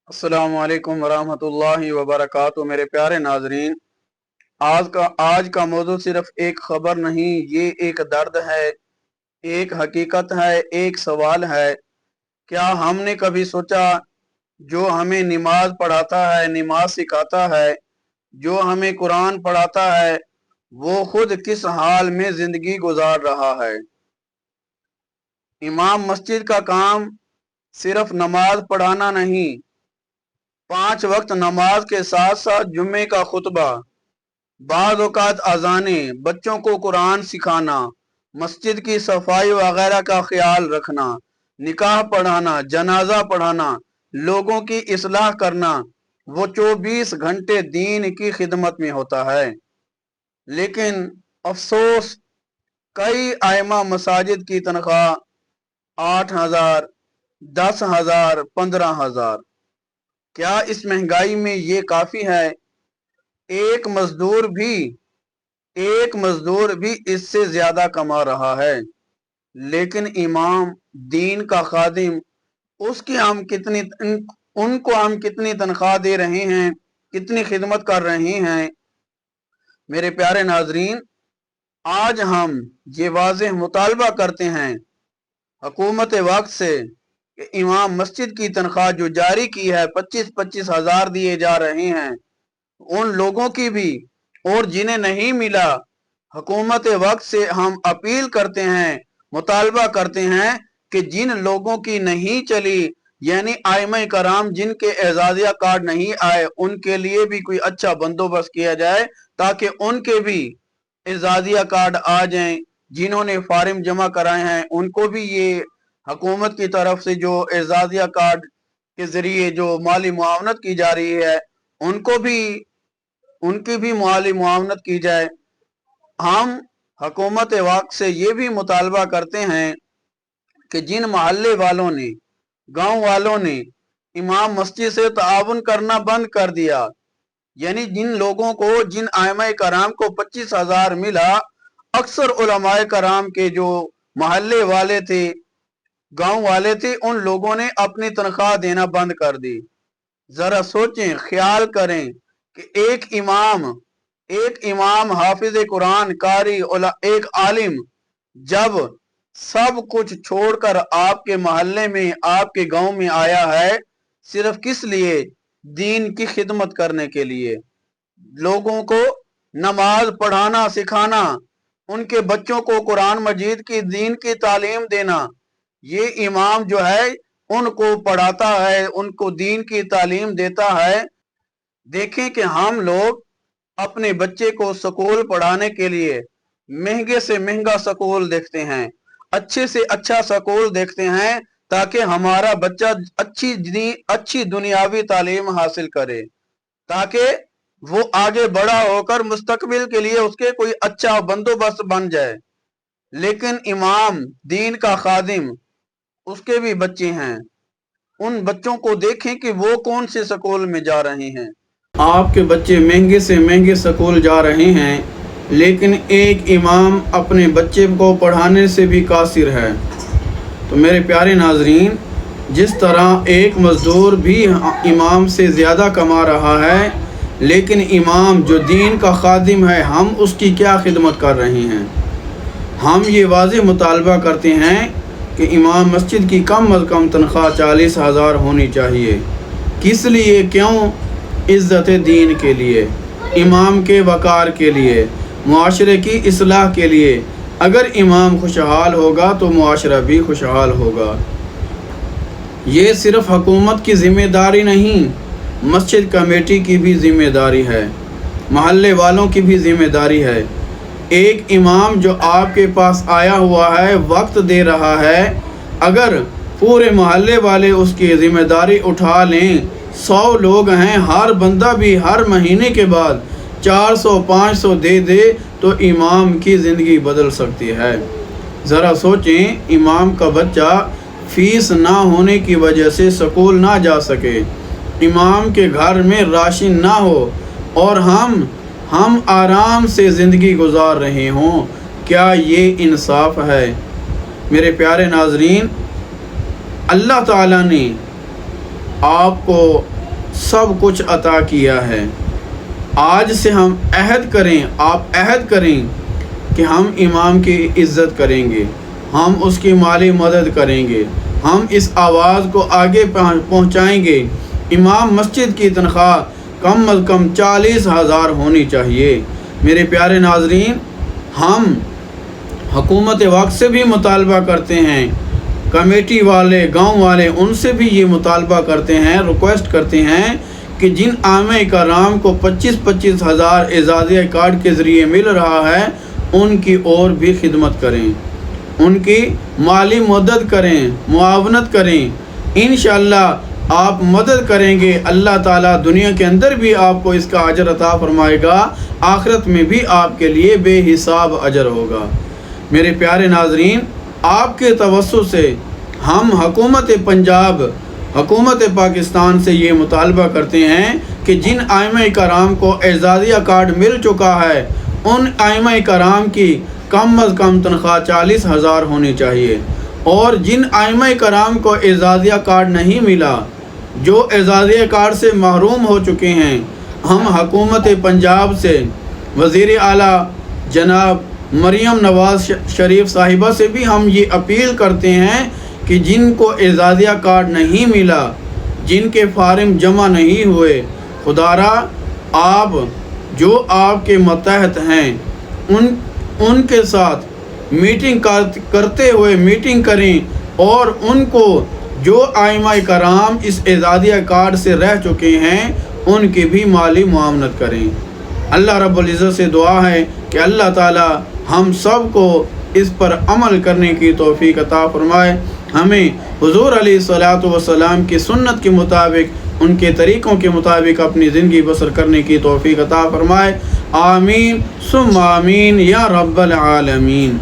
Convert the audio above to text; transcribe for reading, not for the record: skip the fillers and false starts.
अस्सलाम वालेकुम वरहमतुल्लाहि वबरकातुहू। मेरे प्यारे नाजरीन, आज का मौजू सिर्फ एक खबर नहीं, ये एक दर्द है, एक हकीकत है, एक सवाल है। क्या हमने कभी सोचा, जो हमें नमाज पढ़ाता है, नमाज सिखाता है, जो हमें कुरान पढ़ाता है, वो खुद किस हाल में जिंदगी गुजार रहा है। इमाम मस्जिद का काम सिर्फ नमाज पढ़ाना नहीं, 5 वक्त नमाज के साथ साथ जुम्मे का खुतबा, बाद औकात अजाने, बच्चों को कुरान सिखाना, मस्जिद की सफाई वगैरह का ख्याल रखना, निकाह पढ़ाना, जनाजा पढ़ाना, लोगों की इस्लाह करना, वो 24 घंटे दीन की खिदमत में होता है। लेकिन अफसोस, कई आइमा मसाजिद की तनख्वाह 8,000, 10,000, 15,000। क्या इस महंगाई में ये काफी है? एक मजदूर भी इससे ज्यादा कमा रहा है। लेकिन इमाम, दीन का खादिम, उसकी हम कितनी उनको हम कितनी तनख्वाह दे रहे हैं, कितनी खिदमत कर रहे हैं। मेरे प्यारे नाजरीन, आज हम ये वाज़ेह मुतालबा करते हैं हुकूमत वक्त से कि इमाम मस्जिद की तनख्वाह जो जारी की है, 25-25 हजार दिए जा रहे हैं, उन लोगों की भी, और जिन्हें नहीं मिला, हुकूमत वक्त से हम अपील करते हैं, मुतालबा करते हैं कि जिन लोगों की नहीं चली, यानी आइमा कराम जिनके एजाजिया कार्ड नहीं आए, उनके लिए भी कोई अच्छा बंदोबस्त किया जाए ताकि उनके भी एजाजिया कार्ड आ जाएं। जिन्होंने फार्म जमा कराए हैं उनको भी ये हुकूमत की तरफ से जो एजाजिया कार्ड के जरिए जो माली मुआवनत की जा रही है, उनकी भी माली मुआवनत की जाए। हम हुकूमत वक्त से ये भी मुतालबा करते हैं कि जिन मोहल्ले वालों ने, गांव वालों ने इमाम मस्जिद से ताउन करना बंद कर दिया, यानी जिन लोगों को, जिन आइमा कराम को 25,000 मिला, अक्सर उलमाए कराम के जो मोहल्ले वाले थे, गांव वाले थे, उन लोगों ने अपनी तनख्वाह देना बंद कर दी। जरा सोचें, ख्याल करें कि एक इमाम हाफिज कुरान, कारी, एक आलिम, जब सब कुछ छोड़कर आपके मोहल्ले में, आपके गांव में आया है, सिर्फ किस लिए? दीन की खिदमत करने के लिए, लोगों को नमाज पढ़ाना सिखाना, उनके बच्चों को कुरान मजीद की दीन की तालीम देना। ये इमाम जो है उनको पढ़ाता है, उनको दीन की तालीम देता है। देखें कि हम लोग अपने बच्चे को स्कूल पढ़ाने के लिए महंगे से महंगा स्कूल देखते हैं, अच्छे से अच्छा स्कूल देखते हैं, ताकि हमारा बच्चा अच्छी दुनियावी तालीम हासिल करे, ताकि वो आगे बड़ा होकर मुस्तकबिल के लिए उसके कोई अच्छा बंदोबस्त बन जाए। लेकिन इमाम, दीन का खादिम, उसके भी बच्चे हैं। उन बच्चों को देखें कि वो कौन से स्कूल में जा रहे हैं। आपके बच्चे महंगे से महंगे स्कूल जा रहे हैं, लेकिन एक इमाम अपने बच्चे को पढ़ाने से भी कासिर है। तो मेरे प्यारे नाजरीन, जिस तरह एक मज़दूर भी इमाम से ज़्यादा कमा रहा है, लेकिन इमाम जो दीन का खादिम है, हम उसकी क्या खिदमत कर रहे हैं। हम ये वाज़ेह मुतालबा करते हैं कि इमाम मस्जिद की कम अज़ कम तनख्वाह 40,000 होनी चाहिए। किस लिए? क्यों? इज़्ज़त दीन के लिए, इमाम के वक़ार के लिए, मुआशरे की इस्लाह के लिए। अगर इमाम खुशहाल होगा तो मुआशरा भी खुशहाल होगा। ये सिर्फ हुकूमत की ज़िम्मेदारी नहीं, मस्जिद कमेटी की भी ज़िम्मेदारी है, महल्ले वालों की भी ज़िम्मेदारी है। एक इमाम जो आपके पास आया हुआ है, वक्त दे रहा है, अगर पूरे मोहल्ले वाले उसकी ज़िम्मेदारी उठा लें, 100 लोग हैं, हर बंदा भी हर महीने के बाद 400-500 दे दे, तो इमाम की ज़िंदगी बदल सकती है। ज़रा सोचें, इमाम का बच्चा फीस ना होने की वजह से स्कूल ना जा सके, इमाम के घर में राशन ना हो, और हम आराम से ज़िंदगी गुजार रहे हों। क्या ये इंसाफ है? मेरे प्यारे नाजरीन, अल्लाह ताला ने आपको सब कुछ अता किया है। आज से हम अहद करें, आप अहद करें कि हम इमाम की इज़्ज़त करेंगे, हम उसकी माली मदद करेंगे, हम इस आवाज़ को आगे पहुंचाएंगे। इमाम मस्जिद की तनख्वाह कम अज़ कम 40,000 होनी चाहिए। मेरे प्यारे नाज़रीन, हम हुकूमत वक्त से भी मुतालबा करते हैं, कमेटी वाले, गांव वाले, उनसे भी ये मुतालबा करते हैं, रिक्वेस्ट करते हैं कि जिन आमे कराम को 25-25 हज़ार एजाज़िया कार्ड के ज़रिए मिल रहा है, उनकी और भी खिदमत करें, उनकी माली मदद करें, मुआवनत करें। इंशाअल्लाह आप मदद करेंगे, अल्लाह ताला दुनिया के अंदर भी आपको इसका अजर अता फरमाएगा, आखिरत में भी आपके लिए बेहिसाब अजर होगा। मेरे प्यारे नाज़रीन, आपके तवस्सु से हम हुकूमत पंजाब, हुकूमत पाकिस्तान से ये मुतालबा करते हैं कि जिन आइमा कराम को एजाज़िया कार्ड मिल चुका है, उन आइमा कराम की कम अज़ कम तनख्वाह 40,000 होनी चाहिए। और जिन आइमा कराम को एजाज़िया कार्ड नहीं मिला, जो एजाज़िया कार्ड से महरूम हो चुके हैं, हम हुकूमत पंजाब से वज़ीर आला जनाब मरियम नवाज़ शरीफ साहिबा से भी हम ये अपील करते हैं कि जिनको एजाज़िया कार्ड नहीं मिला, जिनके फार्म जमा नहीं हुए, खुदारा आप जो आपके मतहत हैं उनके साथ मीटिंग करते हुए मीटिंग करें और उनको जो आइमा कराम इस एजाज़िया कार्ड से रह चुके हैं उनकी भी माली मुआवनत करें। अल्लाह रब्बुल इज़्ज़त से दुआ है कि अल्लाह ताला हम सब को इस पर अमल करने की तौफीक अता फरमाए, हमें हुज़ूर अलैहिस्सलातु वस्सलाम की सुन्नत के मुताबिक, उनके तरीक़ों के मुताबिक अपनी ज़िंदगी बसर करने की तौफीक अता फरमाए। आमीन सुम्मा आमीन या रब्बल आलमीन।